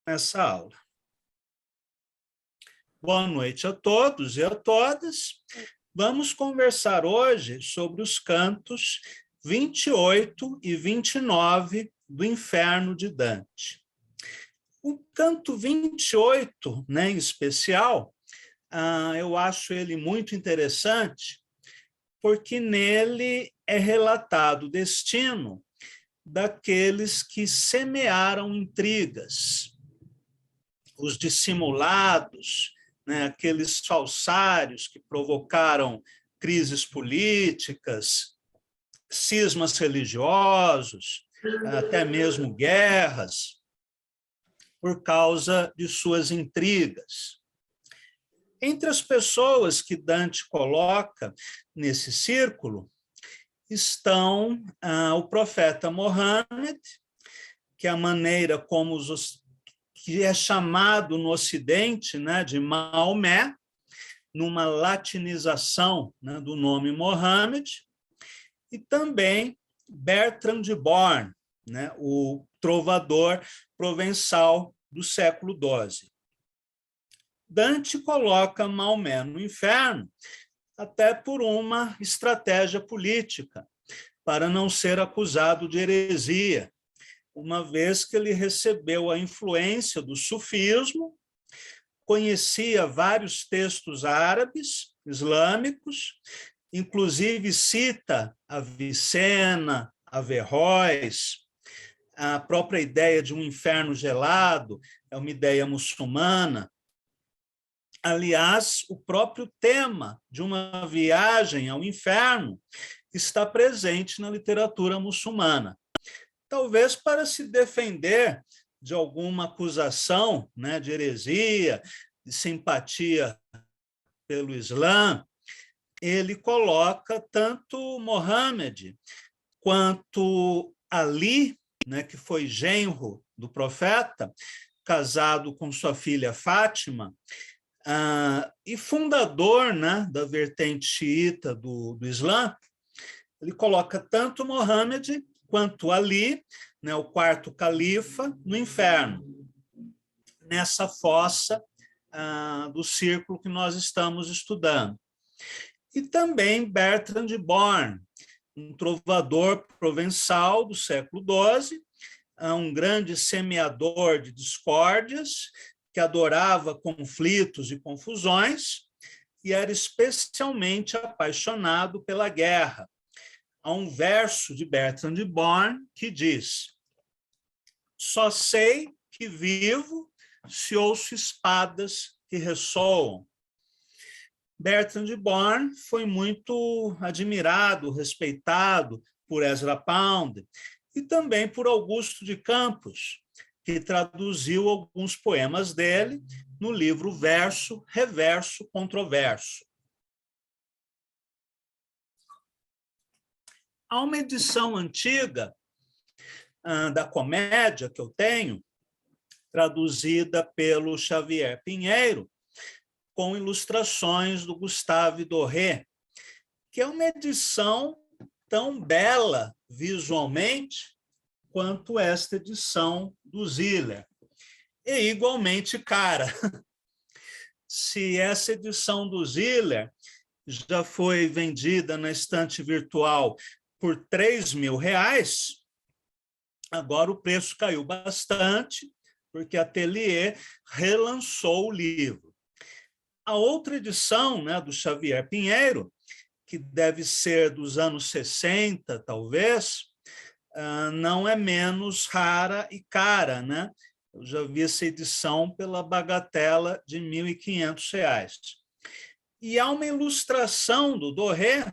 Nessa aula. Boa noite a todos e a todas. Vamos conversar hoje sobre os cantos 28 e 29 do Inferno de Dante. O canto 28, em especial, eu acho ele muito interessante, porque nele é relatado o destino daqueles que semearam intrigas, os dissimulados, aqueles falsários que provocaram crises políticas, cismas religiosos, até mesmo guerras, por causa de suas intrigas. Entre as pessoas que Dante coloca nesse círculo estão o profeta Mohammed, que é a maneira como que é chamado no Ocidente, de Maomé, numa latinização do nome Mohammed, e também Bertrand de Born, o trovador provençal do século XII. Dante coloca Maomé no inferno até por uma estratégia política, para não ser acusado de heresia, uma vez que ele recebeu a influência do sufismo, conhecia vários textos árabes, islâmicos, inclusive cita Avicena, Averroes, a própria ideia de um inferno gelado é uma ideia muçulmana. Aliás, o próprio tema de uma viagem ao inferno está presente na literatura muçulmana. Talvez para se defender de alguma acusação de heresia, de simpatia pelo Islã, ele coloca tanto Mohammed quanto Ali, que foi genro do profeta, casado com sua filha Fátima, e fundador da vertente xiita do Islã. Ele coloca tanto Mohammed quanto Ali, o quarto califa, no inferno, nessa fossa do círculo que nós estamos estudando. E também Bertrand de Born, um trovador provençal do século XII, um grande semeador de discórdias, que adorava conflitos e confusões, e era especialmente apaixonado pela guerra. Há um verso de Bertrand de Born que diz: só sei que vivo se ouço espadas que ressoam. Bertrand de Born foi muito admirado, respeitado por Ezra Pound e também por Augusto de Campos, que traduziu alguns poemas dele no livro Verso, Reverso, Controverso. Há uma edição antiga da comédia que eu tenho, traduzida pelo Xavier Pinheiro, com ilustrações do Gustave Doré, que é uma edição tão bela visualmente quanto esta edição do Ziller, e igualmente cara. Se essa edição do Ziller já foi vendida na estante virtual por R$3.000, agora o preço caiu bastante, porque a Atelier relançou o livro. A outra edição, do Xavier Pinheiro, que deve ser dos anos 60, talvez, não é menos rara e cara, Eu já vi essa edição pela bagatela de R$1.500. E há uma ilustração do Doré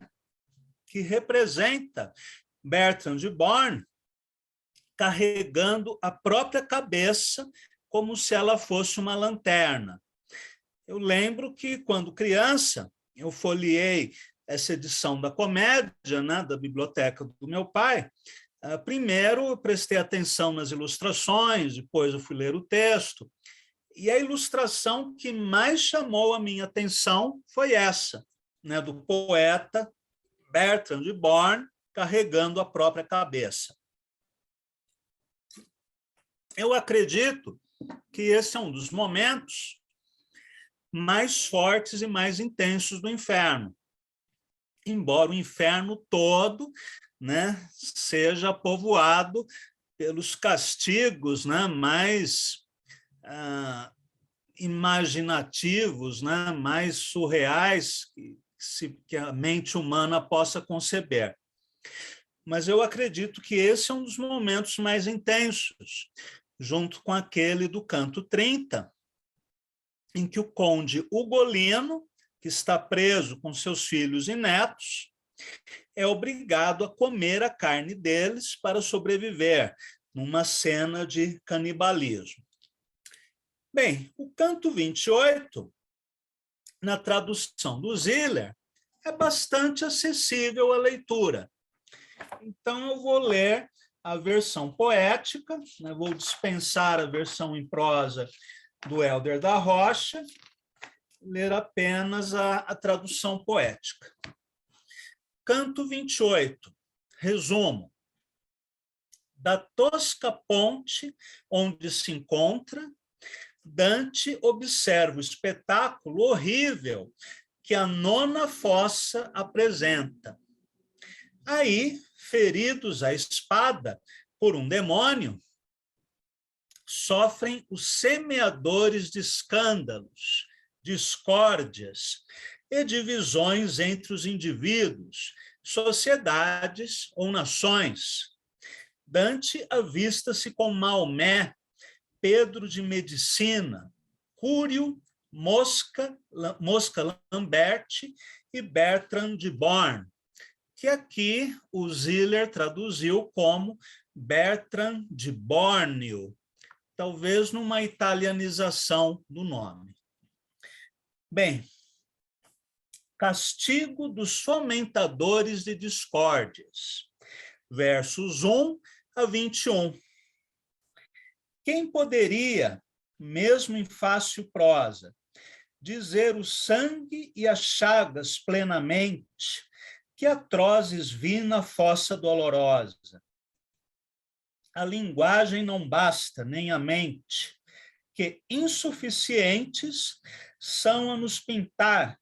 que representa Bertrand de Born carregando a própria cabeça como se ela fosse uma lanterna. Eu lembro que, quando criança, eu folheei essa edição da comédia, da biblioteca do meu pai. Primeiro, eu prestei atenção nas ilustrações, depois eu fui ler o texto, e a ilustração que mais chamou a minha atenção foi essa, do poeta Bertrand de Born carregando a própria cabeça. Eu acredito que esse é um dos momentos mais fortes e mais intensos do inferno. Embora o inferno todo, né, seja povoado pelos castigos, né, mais imaginativos, né, mais surreais que a mente humana possa conceber. Mas eu acredito que esse é um dos momentos mais intensos, junto com aquele do canto 30, em que o conde Ugolino, que está preso com seus filhos e netos, é obrigado a comer a carne deles para sobreviver, numa cena de canibalismo. Bem, o canto 28, na tradução do Ziller, é bastante acessível à leitura. Então, eu vou ler a versão poética, né? Vou dispensar a versão em prosa do Hélder da Rocha, ler apenas a tradução poética. Canto 28, resumo. Da tosca ponte onde se encontra, Dante observa o espetáculo horrível que a nona fossa apresenta. Aí, feridos à espada por um demônio, sofrem os semeadores de escândalos, discórdias e divisões entre os indivíduos, sociedades ou nações. Dante avista-se com Maomé, Pedro de Medicina, Cúrio, Mosca Lamberti e Bertrand de Born, que aqui o Ziller traduziu como Bertrand de Borneo, talvez numa italianização do nome. Bem, castigo dos fomentadores de discórdias, versos 1 a 21. Quem poderia, mesmo em fácil prosa, dizer o sangue e as chagas plenamente, que atrozes vi na fossa dolorosa? A linguagem não basta, nem a mente, que insuficientes são a nos pintar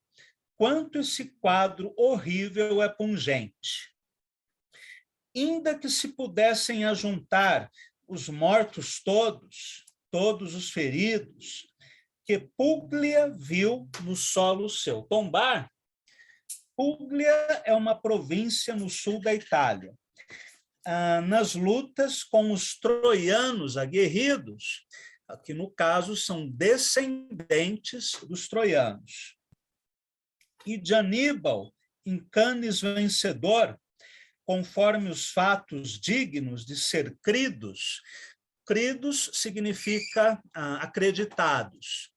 quanto esse quadro horrível é pungente. Ainda que se pudessem ajuntar os mortos todos os feridos, que Puglia viu no solo seu tombar. Puglia é uma província no sul da Itália. Nas lutas com os troianos aguerridos, que no caso são descendentes dos troianos. E de Aníbal, em Cannes vencedor, conforme os fatos dignos de ser cridos. Cridos significa acreditados.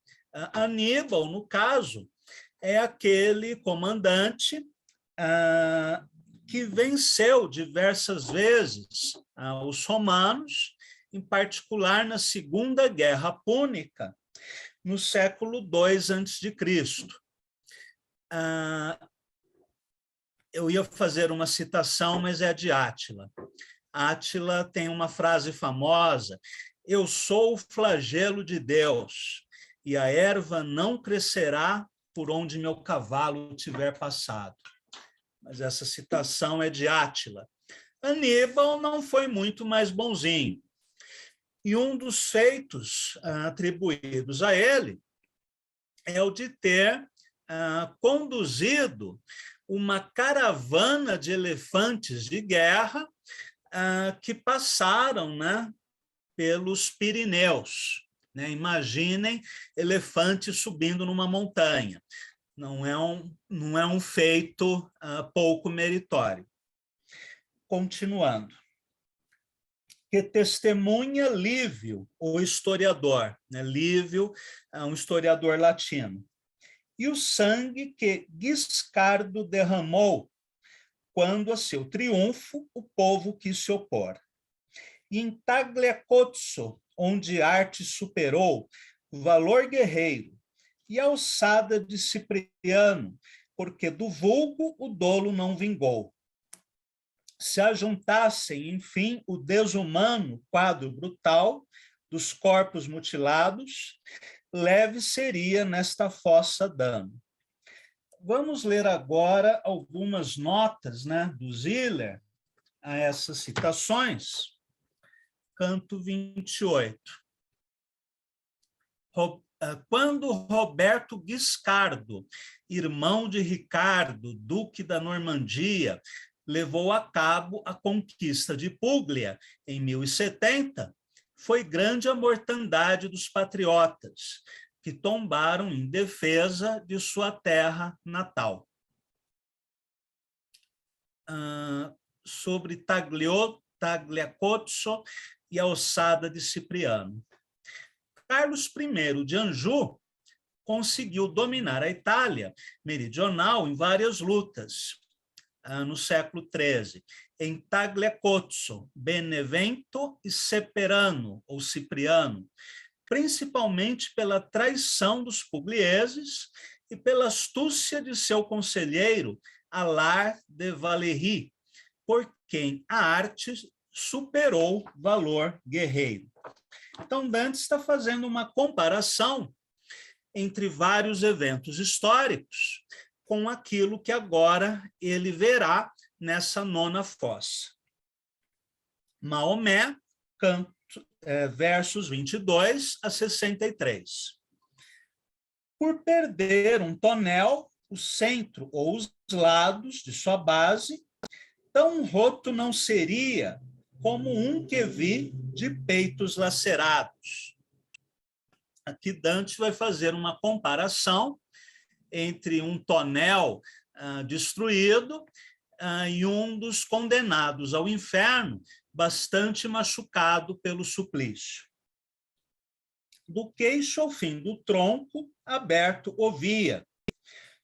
Aníbal, no caso, é aquele comandante que venceu diversas vezes os romanos, em particular na Segunda Guerra Púnica, no século II a.C. Eu ia fazer uma citação, mas é de Átila. Átila tem uma frase famosa: eu sou o flagelo de Deus, e a erva não crescerá por onde meu cavalo tiver passado. Mas essa citação é de Átila. Aníbal não foi muito mais bonzinho. E um dos feitos atribuídos a ele é o de ter conduzido uma caravana de elefantes de guerra que passaram, né, pelos Pirineus. Né? Imaginem elefantes subindo numa montanha. Não é um feito pouco meritório. Continuando. Que testemunha Lívio, o historiador. Né? Lívio é um historiador latino. E o sangue que Guiscardo derramou quando, a seu triunfo, o povo quis se opor. E em Tagliacozzo, onde arte superou o valor guerreiro e a alçada de Cipriano, porque do vulgo o dolo não vingou. Se ajuntassem, enfim, o desumano quadro brutal dos corpos mutilados, leve seria nesta fossa dano. Vamos ler agora algumas notas, né, do Ziller a essas citações. Canto 28. Quando Roberto Guiscardo, irmão de Ricardo, duque da Normandia, levou a cabo a conquista de Puglia em 1070, foi grande a mortandade dos patriotas, que tombaram em defesa de sua terra natal. Sobre Tagliacozzo e a ossada de Cipriano. Carlos I de Anjou conseguiu dominar a Itália meridional em várias lutas no século XIII, em Tagliacozzo, Benevento e Ceperano, ou Cipriano, principalmente pela traição dos puglieses e pela astúcia de seu conselheiro, Alard de Valéry, por quem a arte superou valor guerreiro. Então, Dante está fazendo uma comparação entre vários eventos históricos com aquilo que agora ele verá nessa nona fossa. Maomé, versos 22 a 63. Por perder um tonel, o centro ou os lados de sua base, tão roto não seria como um que vi de peitos lacerados. Aqui Dante vai fazer uma comparação entre um tonel destruído e um dos condenados ao inferno, bastante machucado pelo suplício. Do queixo ao fim do tronco, aberto ouvia,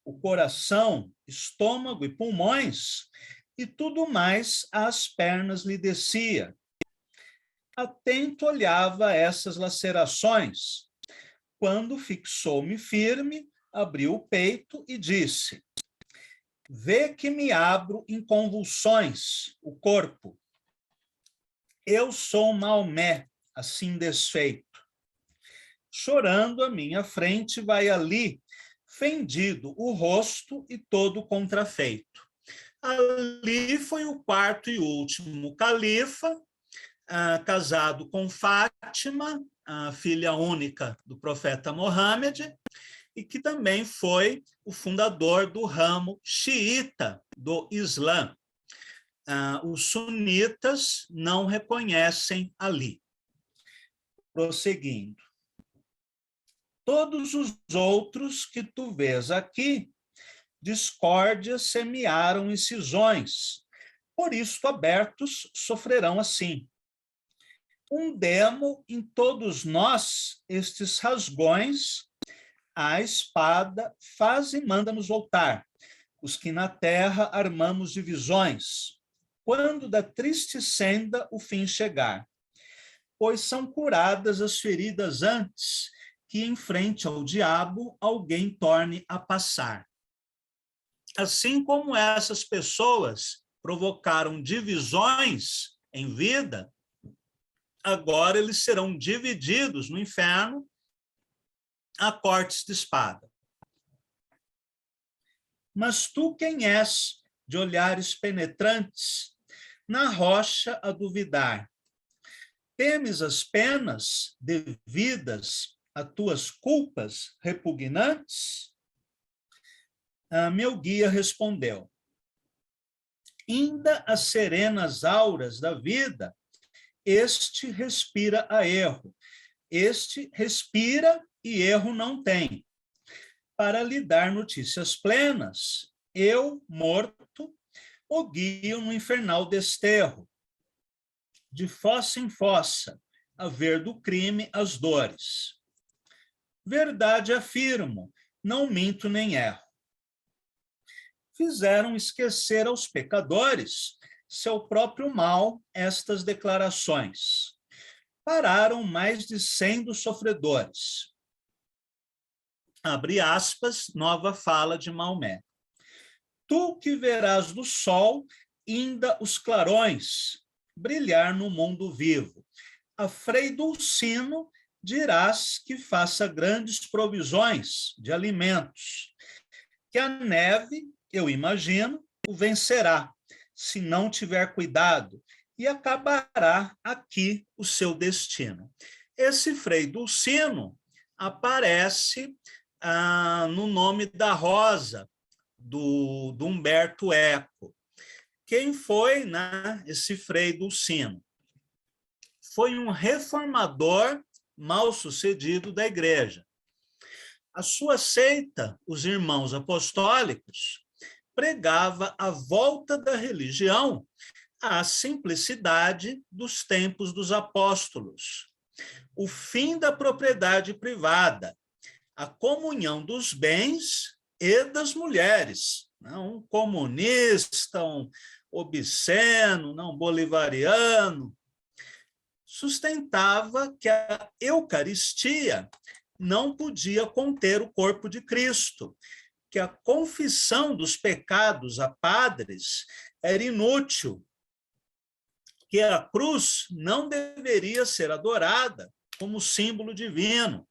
o coração, estômago e pulmões, e tudo mais às pernas lhe descia. Atento olhava essas lacerações, quando fixou-me firme, abriu o peito e disse: vê que me abro em convulsões o corpo. Eu sou Maomé, assim desfeito. Chorando à minha frente vai ali, fendido o rosto e todo contrafeito. Ali foi o quarto e último califa, casado com Fátima, a filha única do profeta Mohammed, e que também foi o fundador do ramo xiita do Islã. Os sunitas não reconhecem Ali. Prosseguindo. Todos os outros que tu vês aqui, discórdias semearam em cisões, por isto abertos sofrerão assim. Um demo em todos nós estes rasgões, a espada faz e manda-nos voltar, os que na terra armamos divisões, quando da triste senda o fim chegar. Pois são curadas as feridas antes que em frente ao diabo alguém torne a passar. Assim como essas pessoas provocaram divisões em vida, agora eles serão divididos no inferno a cortes de espada. Mas tu quem és, de olhares penetrantes, na rocha a duvidar? Temes as penas devidas a tuas culpas repugnantes? Meu guia respondeu: ainda as serenas auras da vida, este respira a erro, este respira e erro não tem. Para lhe dar notícias plenas, eu, morto, o guio no infernal desterro, de fossa em fossa, a ver do crime as dores. Verdade afirmo, não minto nem erro. Fizeram esquecer aos pecadores seu próprio mal estas declarações. Pararam mais de 100 dos sofredores. Abre aspas, nova fala de Maomé. Tu que verás do sol ainda os clarões brilhar no mundo vivo, a Frei Dulcino dirás que faça grandes provisões de alimentos, que a neve, eu imagino, o vencerá, se não tiver cuidado, e acabará aqui o seu destino. Esse Frei Dulcino aparece no nome da Rosa, do Humberto Eco. Quem foi, né, esse Frei Dulcino? Foi um reformador mal-sucedido da igreja. A sua seita, os Irmãos Apostólicos, pregava a volta da religião à simplicidade dos tempos dos apóstolos, o fim da propriedade privada, a comunhão dos bens e das mulheres. Um comunista, um obsceno, um bolivariano, sustentava que a Eucaristia não podia conter o corpo de Cristo, que a confissão dos pecados a padres era inútil, que a cruz não deveria ser adorada como símbolo divino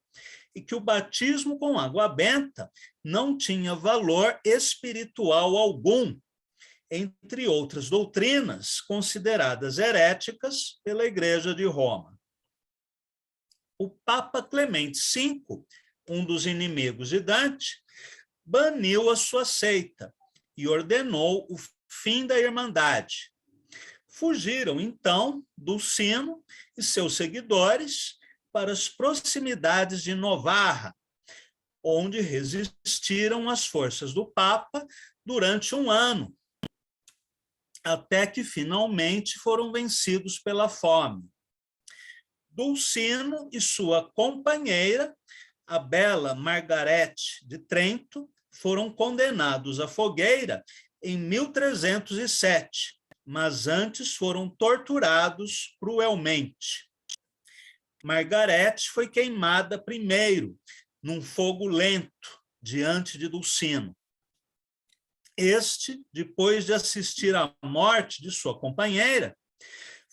e que o batismo com água benta não tinha valor espiritual algum, entre outras doutrinas consideradas heréticas pela Igreja de Roma. O Papa Clemente V, um dos inimigos de Dante, baniu a sua seita e ordenou o fim da Irmandade. Fugiram, então, Dulcino e seus seguidores para as proximidades de Novarra, onde resistiram às forças do Papa durante um ano, até que finalmente foram vencidos pela fome. Dulcino e sua companheira, a bela Margarete de Trento, foram condenados à fogueira em 1307, mas antes foram torturados cruelmente. Margarete foi queimada primeiro, num fogo lento, diante de Dulcino. Este, depois de assistir à morte de sua companheira,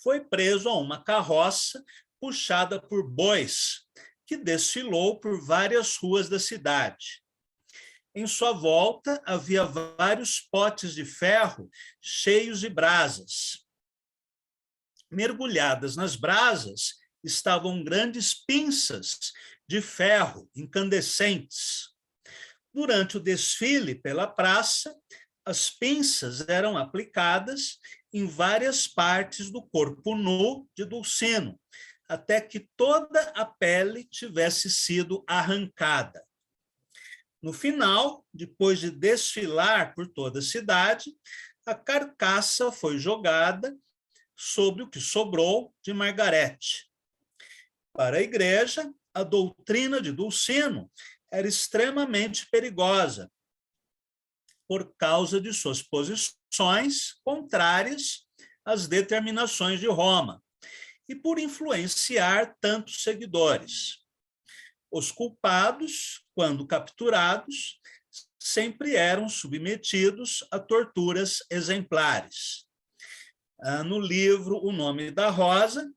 foi preso a uma carroça puxada por bois, que desfilou por várias ruas da cidade. Em sua volta, havia vários potes de ferro cheios de brasas. Mergulhadas nas brasas estavam grandes pinças de ferro incandescentes. Durante o desfile pela praça, as pinças eram aplicadas em várias partes do corpo nu de Dulcino, até que toda a pele tivesse sido arrancada. No final, depois de desfilar por toda a cidade, a carcaça foi jogada sobre o que sobrou de Margarete. Para a igreja, a doutrina de Dulcino era extremamente perigosa, por causa de suas posições contrárias às determinações de Roma e por influenciar tantos seguidores. Os culpados, quando capturados, sempre eram submetidos a torturas exemplares. No livro O Nome da Rosa,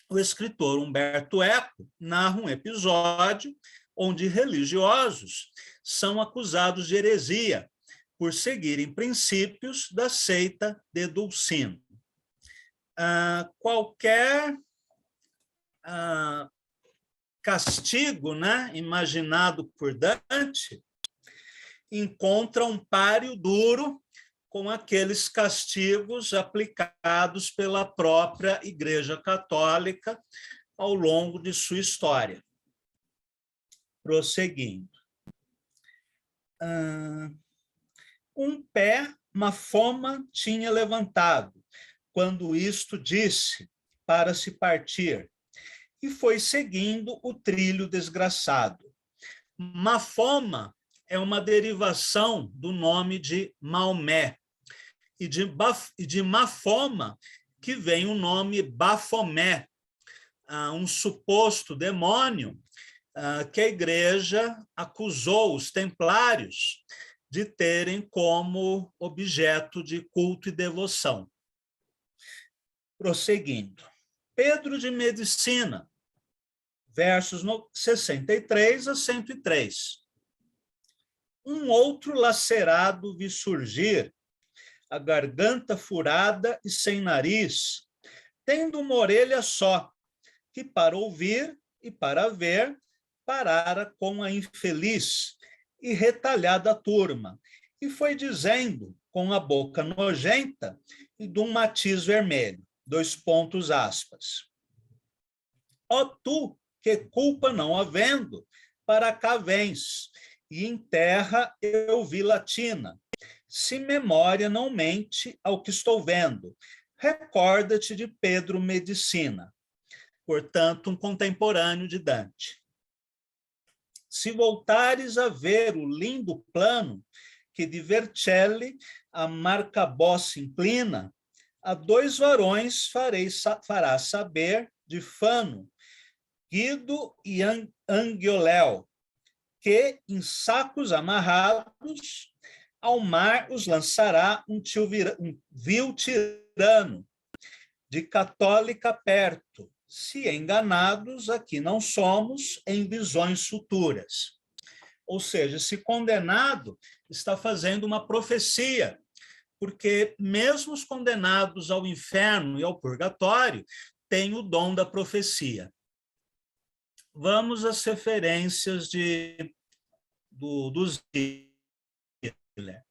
o escritor Humberto Eco narra um episódio onde religiosos são acusados de heresia por seguirem princípios da seita de Dulcino. Qualquer castigo, né, imaginado por Dante encontra um páreo duro com aqueles castigos aplicados pela própria Igreja Católica ao longo de sua história. Prosseguindo. Um pé Mafoma tinha levantado, quando isto disse, para se partir, e foi seguindo o trilho desgraçado. Mafoma é uma derivação do nome de Maomé, e de Mafoma que vem o nome Bafomé, um suposto demônio que a igreja acusou os templários de terem como objeto de culto e devoção. Prosseguindo. Pedro de Medicina, versos 63 a 103. Um outro lacerado vi surgir, a garganta furada e sem nariz, tendo uma orelha só, que para ouvir e para ver, parara com a infeliz e retalhada turma, e foi dizendo, com a boca nojenta e de um matiz vermelho, : ó tu, que culpa não havendo, para cá vens, e em terra eu vi latina. Se memória não mente ao que estou vendo, recorda-te de Pedro Medicina, portanto, um contemporâneo de Dante. Se voltares a ver o lindo plano que de Vercelli a Marcabó se inclina, a dois varões farás saber de Fano, Guido e Angioléu, que, em sacos amarrados, ao mar os lançará um vil tirano, de católica perto, se enganados aqui não somos em visões futuras. Ou seja, esse condenado está fazendo uma profecia, porque mesmo os condenados ao inferno e ao purgatório têm o dom da profecia. Vamos às referências dos Hitler.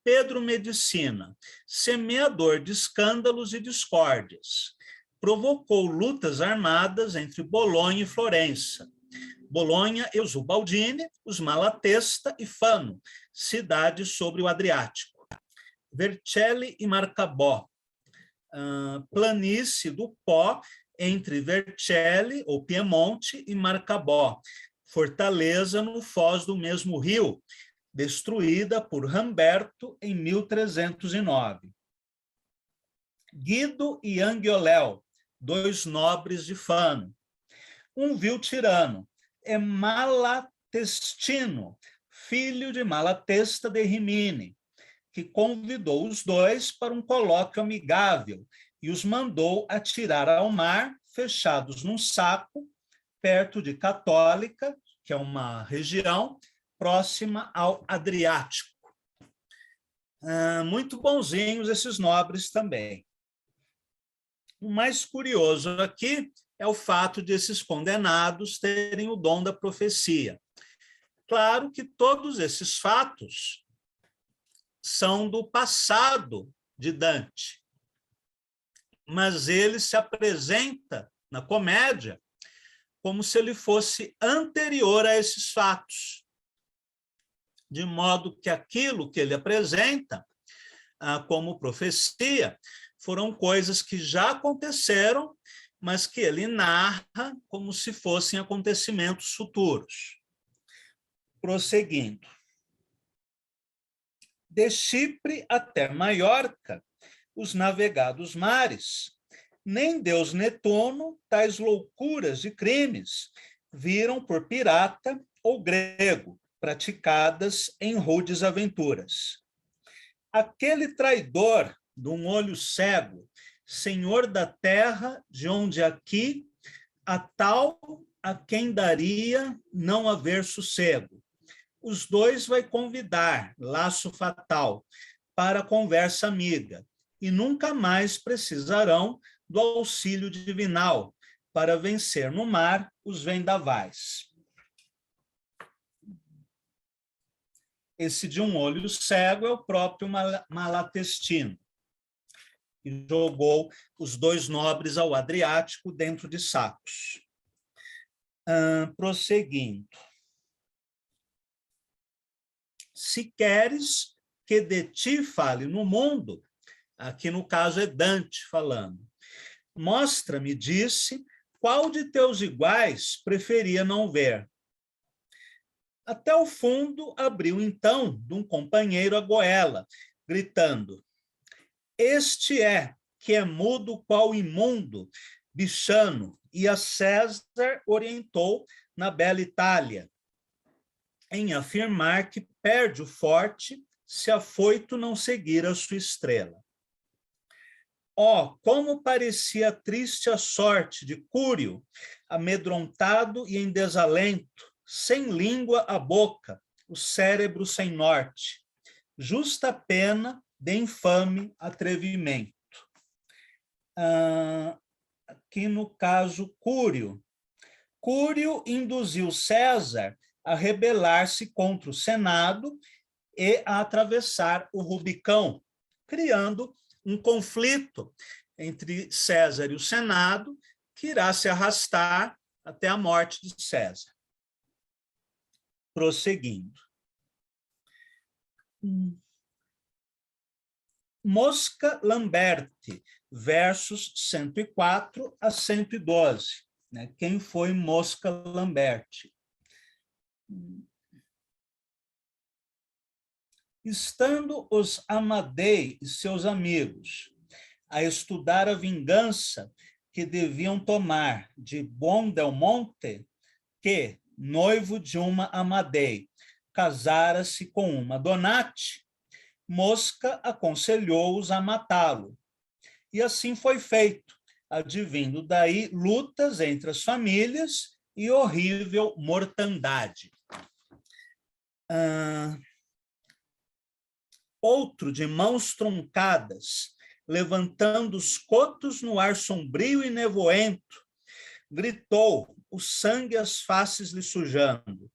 Pedro Medicina, semeador de escândalos e discórdias, provocou lutas armadas entre Bolonha e Florença. Bolonha e os Ubaldini, os Malatesta e Fano, cidades sobre o Adriático. Vercelli e Marcabó, planície do Pó entre Vercelli, ou Piemonte, e Marcabó, fortaleza no foz do mesmo rio, destruída por Humberto em 1309. Guido e Angioléu, dois nobres de Fano. Um vil tirano, é Malatestino, filho de Malatesta de Rimini, que convidou os dois para um colóquio amigável e os mandou atirar ao mar, fechados num saco, perto de Católica, que é uma região próxima ao Adriático. Muito bonzinhos esses nobres também. O mais curioso aqui é o fato de esses condenados terem o dom da profecia. Claro que todos esses fatos são do passado de Dante, mas ele se apresenta na comédia como se ele fosse anterior a esses fatos, de modo que aquilo que ele apresenta como profecia foram coisas que já aconteceram, mas que ele narra como se fossem acontecimentos futuros. Prosseguindo. De Chipre até Maiorca, os navegados mares, nem Deus Netuno tais loucuras de crimes viram por pirata ou grego, praticadas em rudes aventuras. Aquele traidor de um olho cego, senhor da terra, de onde aqui a tal a quem daria não haver sossego. Os dois vai convidar, laço fatal, para a conversa amiga, e nunca mais precisarão do auxílio divinal para vencer no mar os vendavais. Esse de um olho cego é o próprio Malatestino, que jogou os dois nobres ao Adriático dentro de sacos. Prosseguindo. Se queres que de ti fale no mundo, aqui no caso é Dante falando, mostra-me, disse, qual de teus iguais preferia não ver. Até o fundo abriu então de um companheiro a goela, gritando: este é, que é mudo qual imundo, bichano, e a César orientou na bela Itália, em afirmar que perde o forte se afoito não seguir a sua estrela. Oh, como parecia triste a sorte de Cúrio, amedrontado e em desalento, sem língua à boca, o cérebro sem norte, justa pena de infame atrevimento. Aqui no caso, Cúrio. Cúrio induziu César a rebelar-se contra o Senado e a atravessar o Rubicão, criando um conflito entre César e o Senado, que irá se arrastar até a morte de César. Prosseguindo. Mosca Lamberti, versos 104 a 112. Quem foi Mosca Lamberti? Estando os Amadei e seus amigos a estudar a vingança que deviam tomar de Buondelmonte, que, noivo de uma Amadei, casara-se com uma Donati, Mosca aconselhou-os a matá-lo. E assim foi feito, advindo daí lutas entre as famílias e horrível mortandade. Outro de mãos truncadas, levantando os cotos no ar sombrio e nevoento, gritou, o sangue as faces lhe sujando.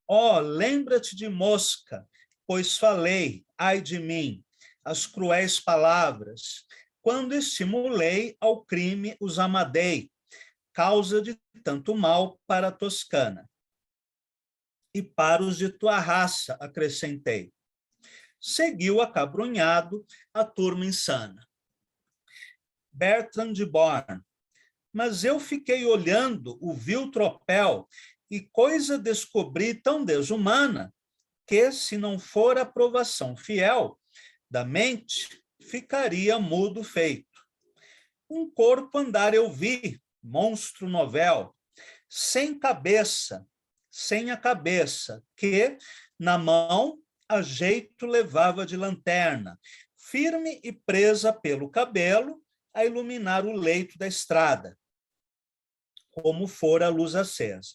Oh, lembra-te de Mosca, pois falei, ai de mim, as cruéis palavras, quando estimulei ao crime os Amadei, causa de tanto mal para a Toscana. E para os de tua raça, acrescentei. Seguiu acabrunhado a turma insana. Bertrand de Born. Mas eu fiquei olhando o vil tropel e coisa descobri tão desumana que, se não for aprovação fiel da mente, ficaria mudo feito. Um corpo andar eu vi, monstro novel, sem cabeça, sem a cabeça, que, na mão, a jeito levava de lanterna, firme e presa pelo cabelo, a iluminar o leito da estrada, como fora a luz acesa.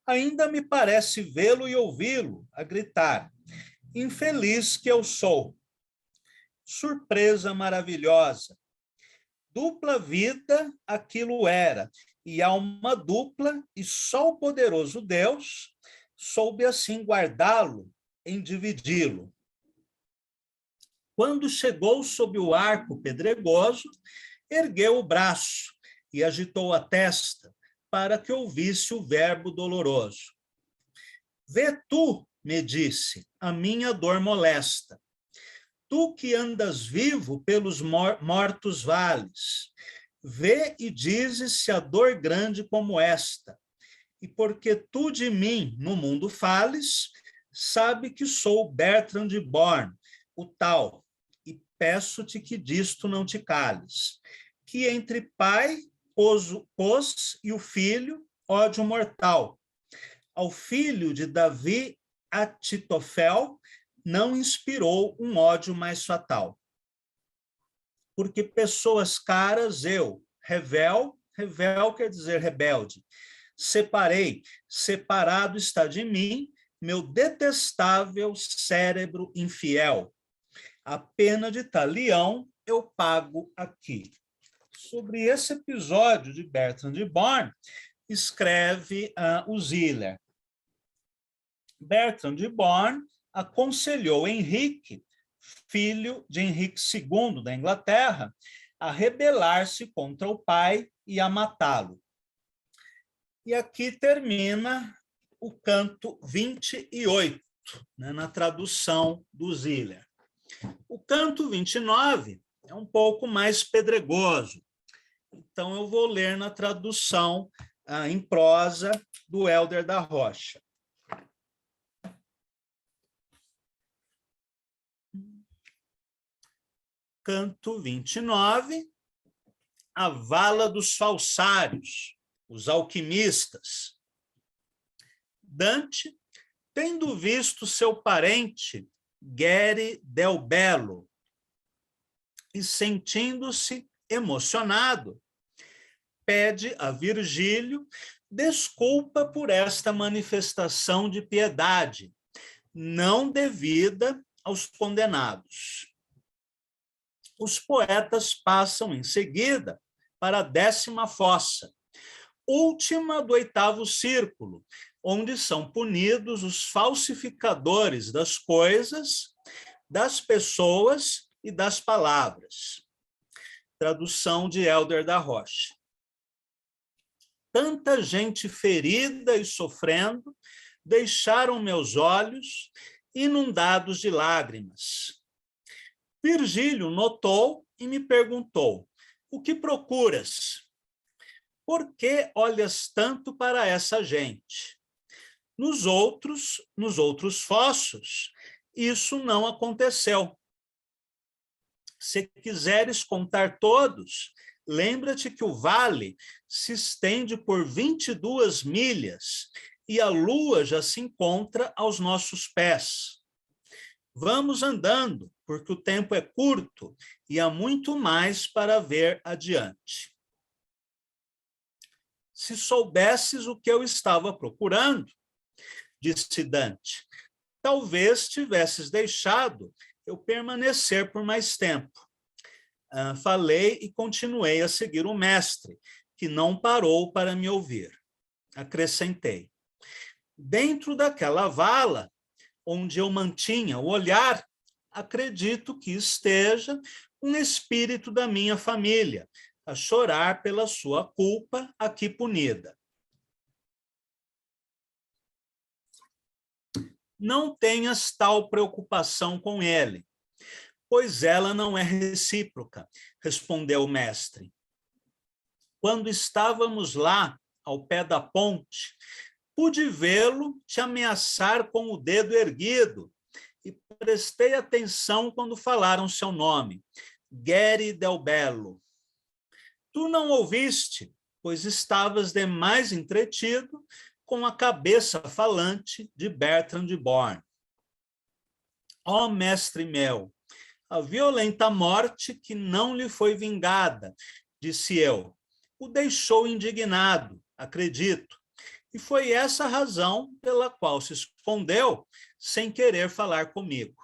Ainda me parece vê-lo e ouvi-lo a gritar, infeliz que eu sou. Surpresa maravilhosa. Dupla vida aquilo era, e alma dupla, e só o poderoso Deus soube assim guardá-lo em dividi-lo. Quando chegou sob o arco pedregoso, ergueu o braço e agitou a testa para que ouvisse o verbo doloroso. Vê tu, me disse, a minha dor molesta. Tu que andas vivo pelos mortos vales, vê e dizes se a dor grande como esta. E porque tu de mim no mundo fales, sabe que sou Bertrand de Born, o tal, e peço-te que disto não te cales, que entre pai pôs e o filho ódio mortal. Ao filho de Davi, Atitofel, não inspirou um ódio mais fatal. Porque pessoas caras eu, revel quer dizer rebelde, separei, separado está de mim, meu detestável cérebro infiel. A pena de talião eu pago aqui. Sobre esse episódio de Bertrand de Born, escreve o Ziller. Bertrand de Born aconselhou Henrique, filho de Henrique II da Inglaterra, a rebelar-se contra o pai e a matá-lo. E aqui termina o canto 28, na tradução do Ziller. O canto 29 é um pouco mais pedregoso, então eu vou ler na tradução em prosa do Helder da Rocha. Canto 29, a vala dos falsários, os alquimistas. Dante, tendo visto seu parente, Guerre del Bello, e, sentindo-se emocionado, pede a Virgílio desculpa por esta manifestação de piedade, não devida aos condenados. Os poetas passam em seguida para a 10ª fossa, última do 8º círculo, onde são punidos os falsificadores das coisas, das pessoas e das palavras. Tradução de Hélder da Rocha. Tanta gente ferida e sofrendo deixaram meus olhos inundados de lágrimas. Virgílio notou e me perguntou: o que procuras? Por que olhas tanto para essa gente? Nos outros fossos, isso não aconteceu. Se quiseres contar todos, lembra-te que o vale se estende por 22 milhas e a lua já se encontra aos nossos pés. Vamos andando, porque o tempo é curto e há muito mais para ver adiante. Se soubesses o que eu estava procurando, disse Dante, talvez tivesses deixado eu permanecer por mais tempo. Falei e continuei a seguir o mestre, que não parou para me ouvir. Acrescentei: dentro daquela vala, onde eu mantinha o olhar, acredito que esteja um espírito da minha família, a chorar pela sua culpa aqui punida. Não tenhas tal preocupação com ele, pois ela não é recíproca, respondeu o mestre. Quando estávamos lá, ao pé da ponte, pude vê-lo te ameaçar com o dedo erguido e prestei atenção quando falaram seu nome, Guerre del Bello. Tu não ouviste, pois estavas demais entretido com a cabeça falante de Bertrand de Born. Ó mestre meu, a violenta morte que não lhe foi vingada, disse eu, o deixou indignado, acredito, e foi essa a razão pela qual se escondeu sem querer falar comigo.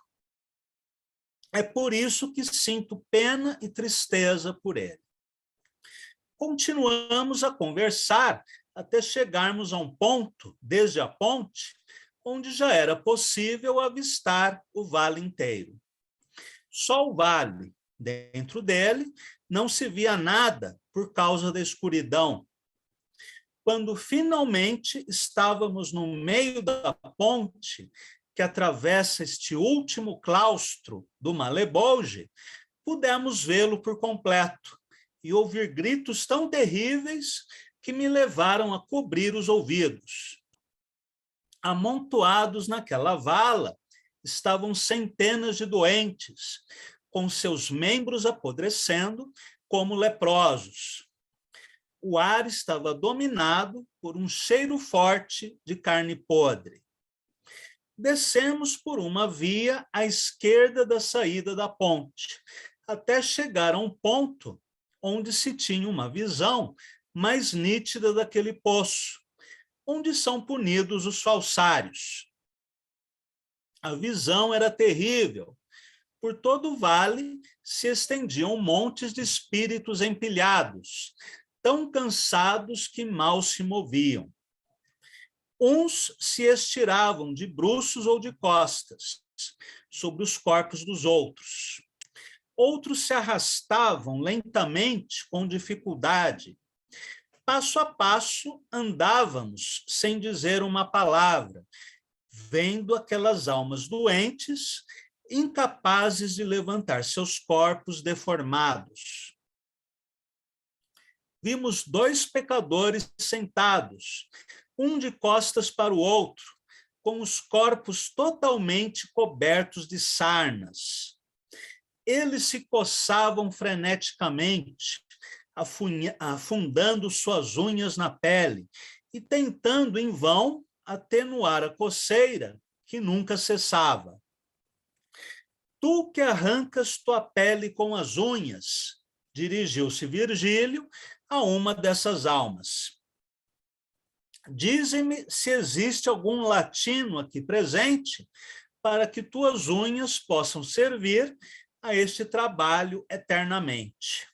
É por isso que sinto pena e tristeza por ele. Continuamos a conversar até chegarmos a um ponto, desde a ponte, onde já era possível avistar o vale inteiro. Só o vale, dentro dele, não se via nada por causa da escuridão. Quando finalmente estávamos no meio da ponte que atravessa este último claustro do Malebolge, pudemos vê-lo por completo e ouvir gritos tão terríveis que me levaram a cobrir os ouvidos. Amontoados naquela vala estavam centenas de doentes, com seus membros apodrecendo como leprosos. O ar estava dominado por um cheiro forte de carne podre. Descemos por uma via à esquerda da saída da ponte, até chegar a um ponto onde se tinha uma visão mais nítida daquele poço, onde são punidos os falsários. A visão era terrível. Por todo o vale se estendiam montes de espíritos empilhados, tão cansados que mal se moviam. Uns se estiravam de bruços ou de costas, sobre os corpos dos outros. Outros se arrastavam lentamente, com dificuldade. Passo a passo, andávamos sem dizer uma palavra, vendo aquelas almas doentes, incapazes de levantar seus corpos deformados. Vimos 2 pecadores sentados, um de costas para o outro, com os corpos totalmente cobertos de sarnas. Eles se coçavam freneticamente, afundando suas unhas na pele e tentando, em vão, atenuar a coceira que nunca cessava. Tu que arrancas tua pele com as unhas, dirigiu-se Virgílio a uma dessas almas. Dize-me se existe algum latino aqui presente para que tuas unhas possam servir a este trabalho eternamente.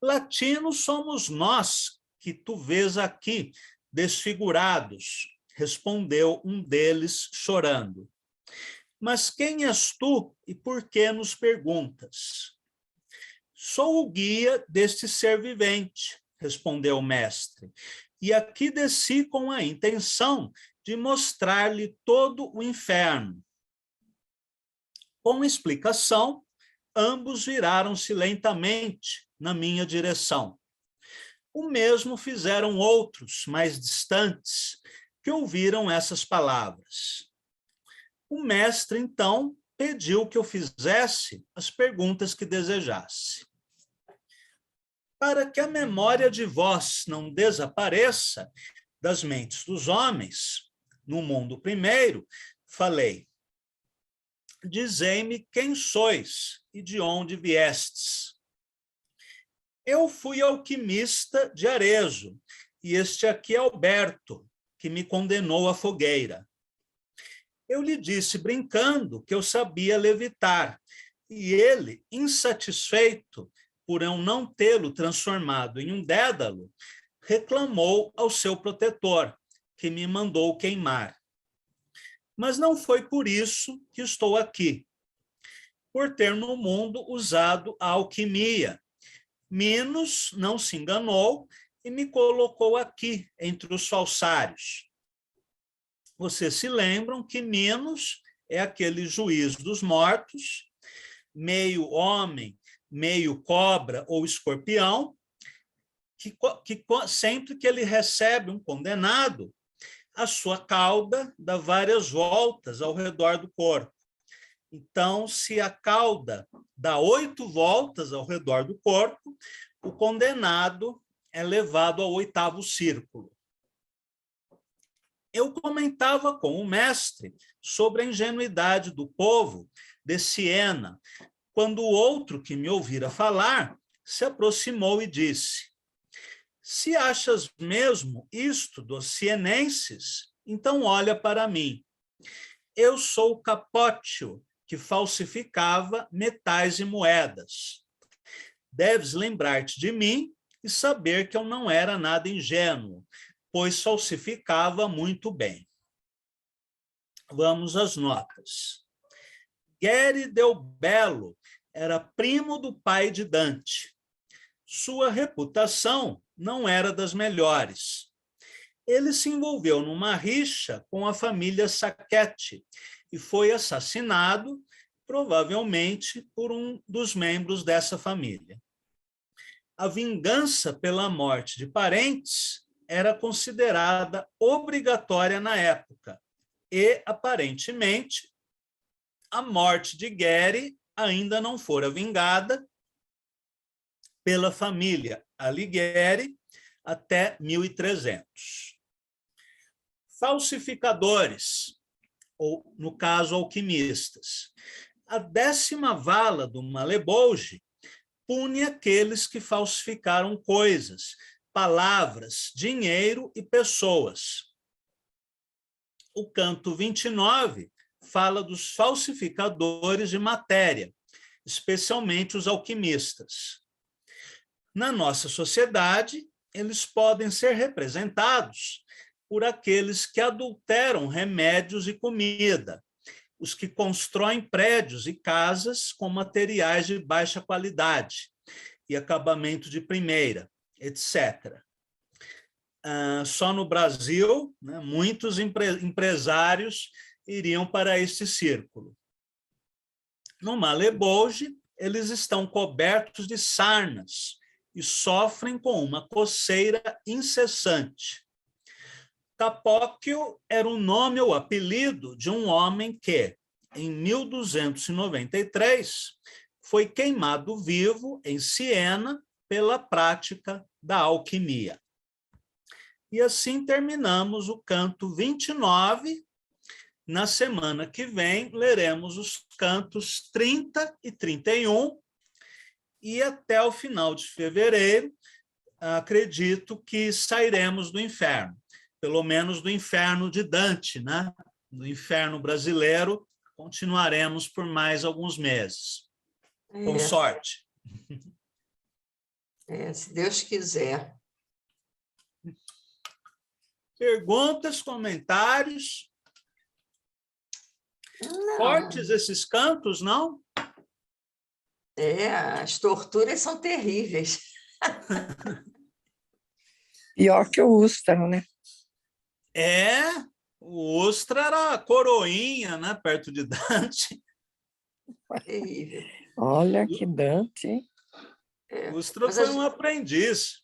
Latinos somos nós que tu vês aqui, desfigurados, respondeu um deles chorando. Mas quem és tu e por que nos perguntas? Sou o guia deste ser vivente, respondeu o mestre, e aqui desci com a intenção de mostrar-lhe todo o inferno. Com explicação, ambos viraram-se lentamente na minha direção. O mesmo fizeram outros, mais distantes, que ouviram essas palavras. O mestre, então, pediu que eu fizesse as perguntas que desejasse. Para que a memória de vós não desapareça das mentes dos homens, no mundo primeiro, falei, dizei-me quem sois e de onde viestes. Eu fui alquimista de Arezzo, e este aqui é Alberto, que me condenou à fogueira. Eu lhe disse, brincando, que eu sabia levitar, e ele, insatisfeito por eu não tê-lo transformado em um dédalo, reclamou ao seu protetor, que me mandou queimar. Mas não foi por isso que estou aqui, por ter no mundo usado a alquimia. Minos não se enganou e me colocou aqui, entre os falsários. Vocês se lembram que Minos é aquele juiz dos mortos, meio homem, meio cobra ou escorpião, que sempre que ele recebe um condenado, a sua cauda dá várias voltas ao redor do corpo. Então, se a cauda dá 8 voltas ao redor do corpo, o condenado é levado ao 8º círculo. Eu comentava com o mestre sobre a ingenuidade do povo de Siena, quando o outro que me ouvira falar se aproximou e disse, se achas mesmo isto dos sienenses, então olha para mim. Eu sou o Capótio, que falsificava metais e moedas. Deves lembrar-te de mim e saber que eu não era nada ingênuo, pois falsificava muito bem. Vamos às notas. Guerre del Bello era primo do pai de Dante. Sua reputação não era das melhores. Ele se envolveu numa rixa com a família Sacchetti e foi assassinado, provavelmente, por um dos membros dessa família. A vingança pela morte de parentes era considerada obrigatória na época e, aparentemente, a morte de Guerre ainda não fora vingada pela família Alighieri até 1300. Falsificadores, ou, no caso, alquimistas. A 10ª vala do Malebolge pune aqueles que falsificaram coisas, palavras, dinheiro e pessoas. O canto 29 fala dos falsificadores de matéria, especialmente os alquimistas. Na nossa sociedade, eles podem ser representados por aqueles que adulteram remédios e comida, os que constroem prédios e casas com materiais de baixa qualidade e acabamento de primeira, etc. Só no Brasil, né, muitos empresários iriam para este círculo. No Malebolge, eles estão cobertos de sarnas e sofrem com uma coceira incessante. Capóquio era o nome ou apelido de um homem que, em 1293, foi queimado vivo em Siena pela prática da alquimia. E assim terminamos o canto 29 Na semana que vem, leremos os cantos 30 e 31, e até o final de fevereiro, acredito que sairemos do inferno, pelo menos do inferno de Dante, né? Do inferno brasileiro, continuaremos por mais alguns meses. Com sorte. Se Deus quiser. Perguntas, comentários? Não. Fortes esses cantos, não? As torturas são terríveis. Pior que o Ustra, né? O Ustra era a coroinha, né, perto de Dante. Terrível. Olha que Dante. Ustra foi um aprendiz.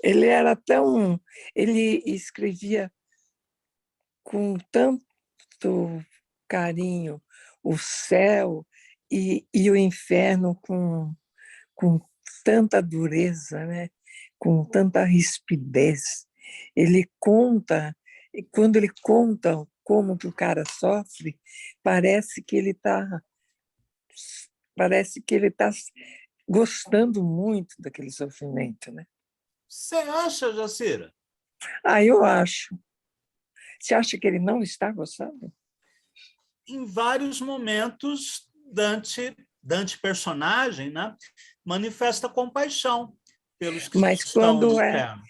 Ele era tão... Ele escrevia com tanto carinho o céu e o inferno com tanta dureza, né? Com tanta rispidez. Ele conta, e quando ele conta como que o cara sofre, parece que ele está gostando muito daquele sofrimento, né? Você acha, Jacira? Eu acho. Você acha que ele não está gostando? Em vários momentos, Dante personagem, né, manifesta compaixão pelos que Mas estão no inferno.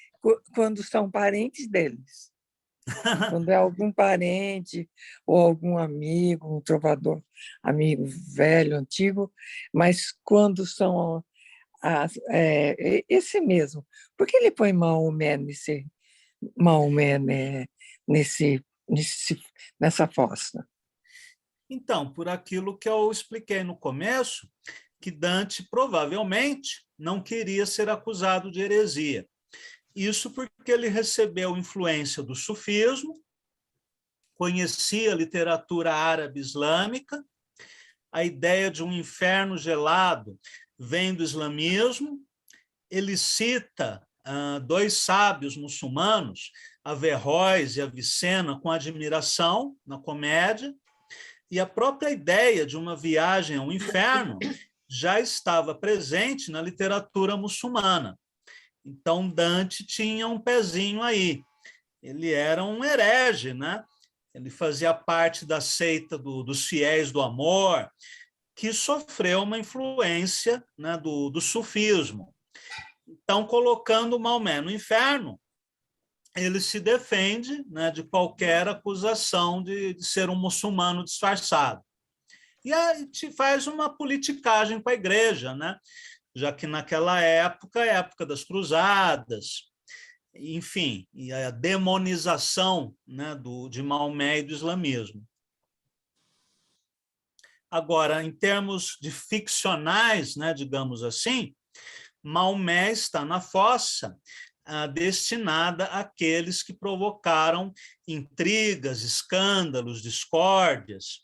quando são parentes deles. Quando é algum parente ou algum amigo, um trovador, amigo velho, antigo, mas quando são esse mesmo. Por que ele põe Maomé nessa fossa? Então, por aquilo que eu expliquei no começo, que Dante provavelmente não queria ser acusado de heresia. Isso porque ele recebeu influência do sufismo, conhecia a literatura árabe islâmica, a ideia de um inferno gelado vem do islamismo. Ele cita dois sábios muçulmanos, Averroes e Avicena, com admiração na comédia, e a própria ideia de uma viagem ao inferno já estava presente na literatura muçulmana. Então, Dante tinha um pezinho aí. Ele era um herege, né? Ele fazia parte da seita dos fiéis do amor, que sofreu uma influência, né, do sufismo. Então, colocando Maomé no inferno, ele se defende, né, de qualquer acusação de ser um muçulmano disfarçado. E aí faz uma politicagem com a igreja, né? Já que naquela época, a época das cruzadas, enfim, e a demonização, né, de Maomé e do islamismo. Agora, em termos de ficcionais, né, digamos assim, Maomé está na fossa destinada àqueles que provocaram intrigas, escândalos, discórdias.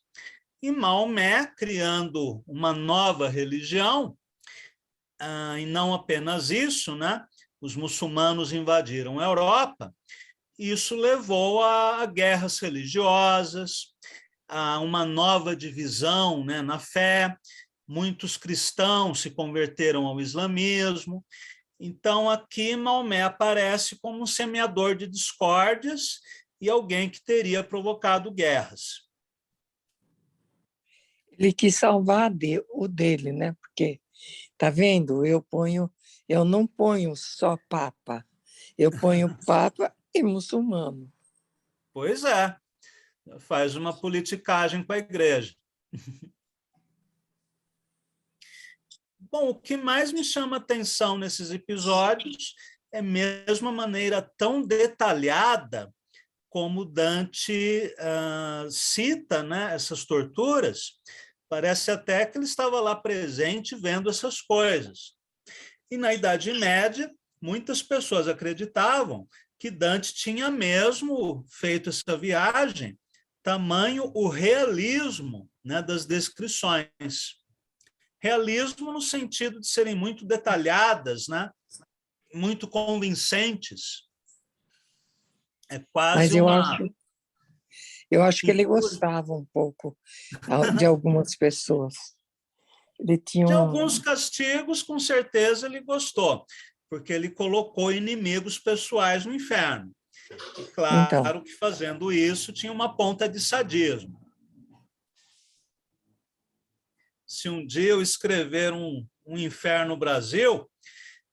E Maomé, criando uma nova religião, e não apenas isso, né? Os muçulmanos invadiram a Europa, isso levou a guerras religiosas, a uma nova divisão, né, na fé. Muitos cristãos se converteram ao islamismo. Então, aqui Maomé aparece como um semeador de discórdias e alguém que teria provocado guerras. Ele quis salvar o dele, né? Porque, tá vendo? Eu não ponho só papa, eu ponho papa e muçulmano. Pois é, faz uma politicagem com a igreja. Bom, o que mais me chama atenção nesses episódios é mesmo a maneira tão detalhada como Dante cita, né, essas torturas. Parece até que ele estava lá presente vendo essas coisas. E na Idade Média, muitas pessoas acreditavam que Dante tinha mesmo feito essa viagem, tamanho o realismo, né, das descrições. Realismo no sentido de serem muito detalhadas, né, muito convincentes. É quase Eu acho que ele pintura. gostava um pouco de algumas pessoas. Ele tinha De um... alguns castigos, com certeza, ele gostou, porque ele colocou inimigos pessoais no inferno. E Então, claro que fazendo isso tinha uma ponta de sadismo. Se um dia eu escrever um Inferno Brasil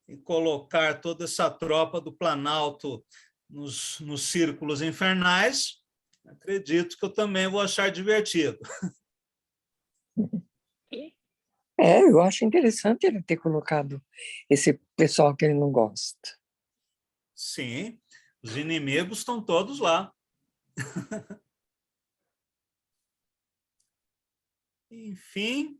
e colocar toda essa tropa do Planalto nos círculos infernais, acredito que eu também vou achar divertido. eu acho interessante ele ter colocado esse pessoal que ele não gosta. Sim, os inimigos estão todos lá. Enfim,